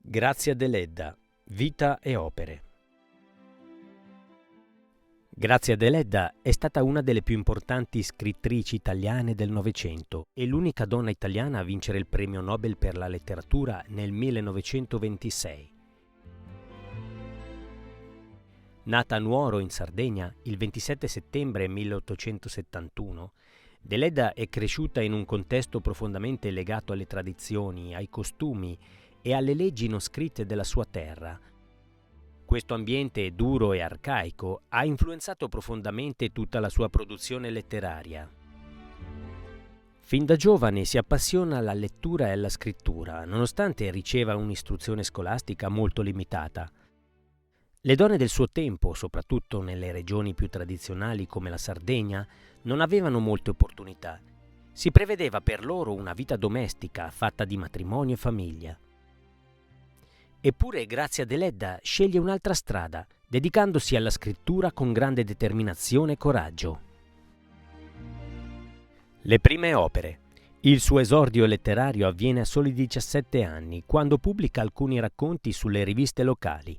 Grazia Deledda, vita e opere. Grazia Deledda è stata una delle più importanti scrittrici italiane del Novecento e l'unica donna italiana a vincere il premio Nobel per la letteratura nel 1926. Nata a Nuoro, in Sardegna, il 27 settembre 1871, Deledda è cresciuta in un contesto profondamente legato alle tradizioni, ai costumi e alle leggi non scritte della sua terra. Questo ambiente duro e arcaico ha influenzato profondamente tutta la sua produzione letteraria. Fin da giovane si appassiona alla lettura e alla scrittura, nonostante riceva un'istruzione scolastica molto limitata. Le donne del suo tempo, soprattutto nelle regioni più tradizionali come la Sardegna, non avevano molte opportunità. Si prevedeva per loro una vita domestica fatta di matrimonio e famiglia. Eppure Grazia Deledda sceglie un'altra strada, dedicandosi alla scrittura con grande determinazione e coraggio. Le prime opere. Il suo esordio letterario avviene a soli 17 anni, quando pubblica alcuni racconti sulle riviste locali.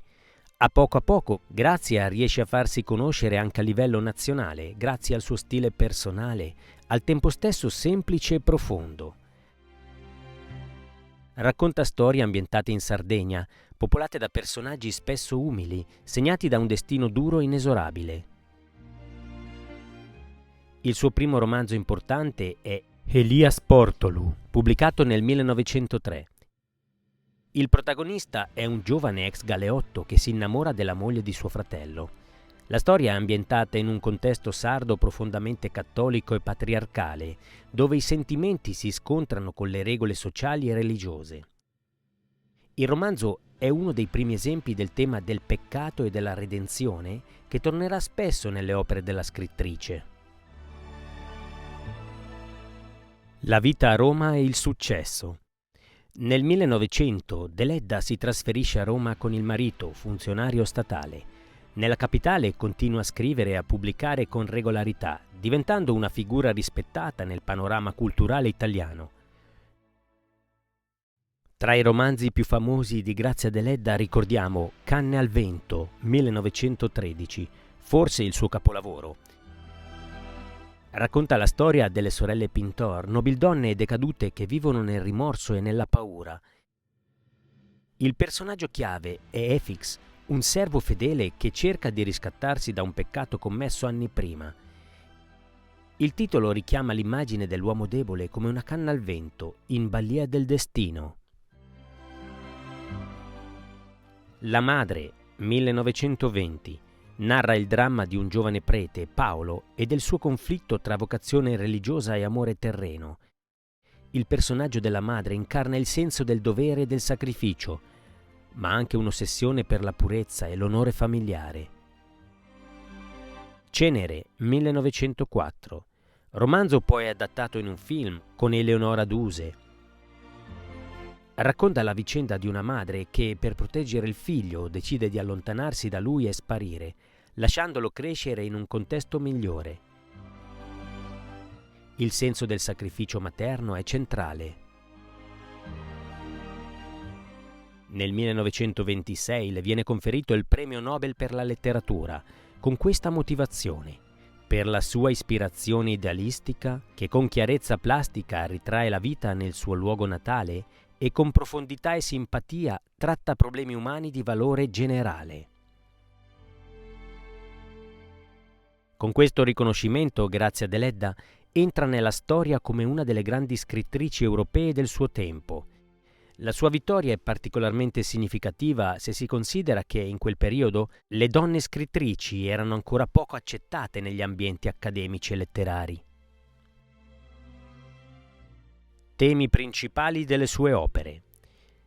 A poco, Grazia riesce a farsi conoscere anche a livello nazionale, grazie al suo stile personale, al tempo stesso semplice e profondo. Racconta storie ambientate in Sardegna, popolate da personaggi spesso umili, segnati da un destino duro e inesorabile. Il suo primo romanzo importante è Elias Portolu, pubblicato nel 1903. Il protagonista è un giovane ex galeotto che si innamora della moglie di suo fratello. La storia è ambientata in un contesto sardo profondamente cattolico e patriarcale, dove i sentimenti si scontrano con le regole sociali e religiose. Il romanzo è uno dei primi esempi del tema del peccato e della redenzione che tornerà spesso nelle opere della scrittrice. La vita a Roma e il successo. Nel 1900 Deledda si trasferisce a Roma con il marito, funzionario statale. Nella capitale continua a scrivere e a pubblicare con regolarità, diventando una figura rispettata nel panorama culturale italiano. Tra i romanzi più famosi di Grazia Deledda ricordiamo Canne al vento, 1913, forse il suo capolavoro. Racconta la storia delle sorelle Pintor, nobildonne decadute che vivono nel rimorso e nella paura. Il personaggio chiave è Efix, un servo fedele che cerca di riscattarsi da un peccato commesso anni prima. Il titolo richiama l'immagine dell'uomo debole come una canna al vento, in balia del destino. La madre, 1920, narra il dramma di un giovane prete, Paolo, e del suo conflitto tra vocazione religiosa e amore terreno. Il personaggio della madre incarna il senso del dovere e del sacrificio, ma anche un'ossessione per la purezza e l'onore familiare. Cenere, 1904, romanzo poi adattato in un film con Eleonora Duse. Racconta la vicenda di una madre che, per proteggere il figlio, decide di allontanarsi da lui e sparire, lasciandolo crescere in un contesto migliore. Il senso del sacrificio materno è centrale. Nel 1926 le viene conferito il premio Nobel per la letteratura, con questa motivazione: per la sua ispirazione idealistica, che con chiarezza plastica ritrae la vita nel suo luogo natale e con profondità e simpatia tratta problemi umani di valore generale. Con questo riconoscimento, Grazia Deledda entra nella storia come una delle grandi scrittrici europee del suo tempo. La sua vittoria è particolarmente significativa se si considera che in quel periodo le donne scrittrici erano ancora poco accettate negli ambienti accademici e letterari. Temi principali delle sue opere.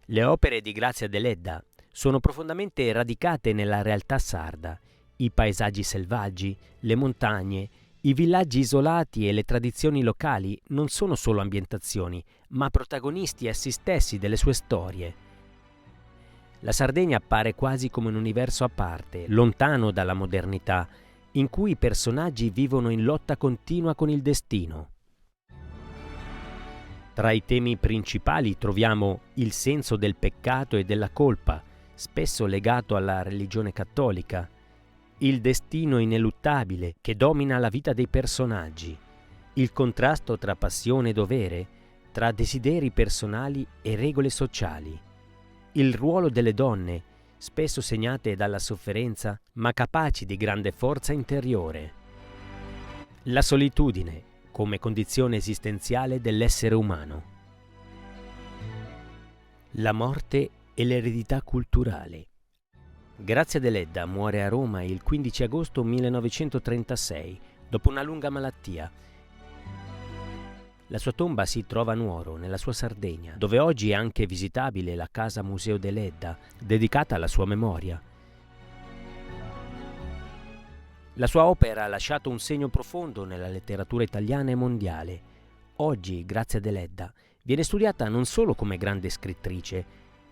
Le opere di Grazia Deledda sono profondamente radicate nella realtà sarda. I paesaggi selvaggi, le montagne, i villaggi isolati e le tradizioni locali non sono solo ambientazioni, ma protagonisti essi stessi delle sue storie. La Sardegna appare quasi come un universo a parte, lontano dalla modernità, in cui i personaggi vivono in lotta continua con il destino. Tra i temi principali troviamo il senso del peccato e della colpa, spesso legato alla religione cattolica, il destino ineluttabile che domina la vita dei personaggi, il contrasto tra passione e dovere, tra desideri personali e regole sociali, il ruolo delle donne, spesso segnate dalla sofferenza ma capaci di grande forza interiore, la solitudine come condizione esistenziale dell'essere umano, la morte e l'eredità culturale. Grazia Deledda muore a Roma il 15 agosto 1936, dopo una lunga malattia. La sua tomba si trova a Nuoro, nella sua Sardegna, dove oggi è anche visitabile la Casa Museo Deledda, dedicata alla sua memoria. La sua opera ha lasciato un segno profondo nella letteratura italiana e mondiale. Oggi Grazia Deledda viene studiata non solo come grande scrittrice,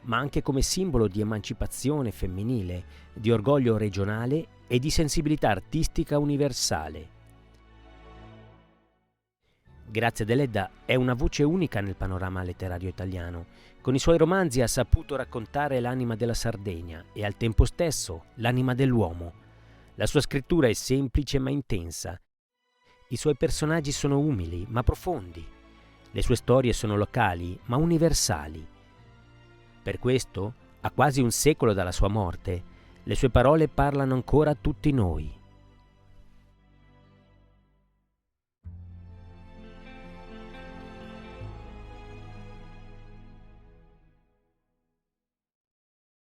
ma anche come simbolo di emancipazione femminile, di orgoglio regionale e di sensibilità artistica universale. Grazia Deledda è una voce unica nel panorama letterario italiano. Con i suoi romanzi ha saputo raccontare l'anima della Sardegna e al tempo stesso l'anima dell'uomo. La sua scrittura è semplice ma intensa. I suoi personaggi sono umili ma profondi. Le sue storie sono locali ma universali. Per questo, a quasi un secolo dalla sua morte, le sue parole parlano ancora a tutti noi.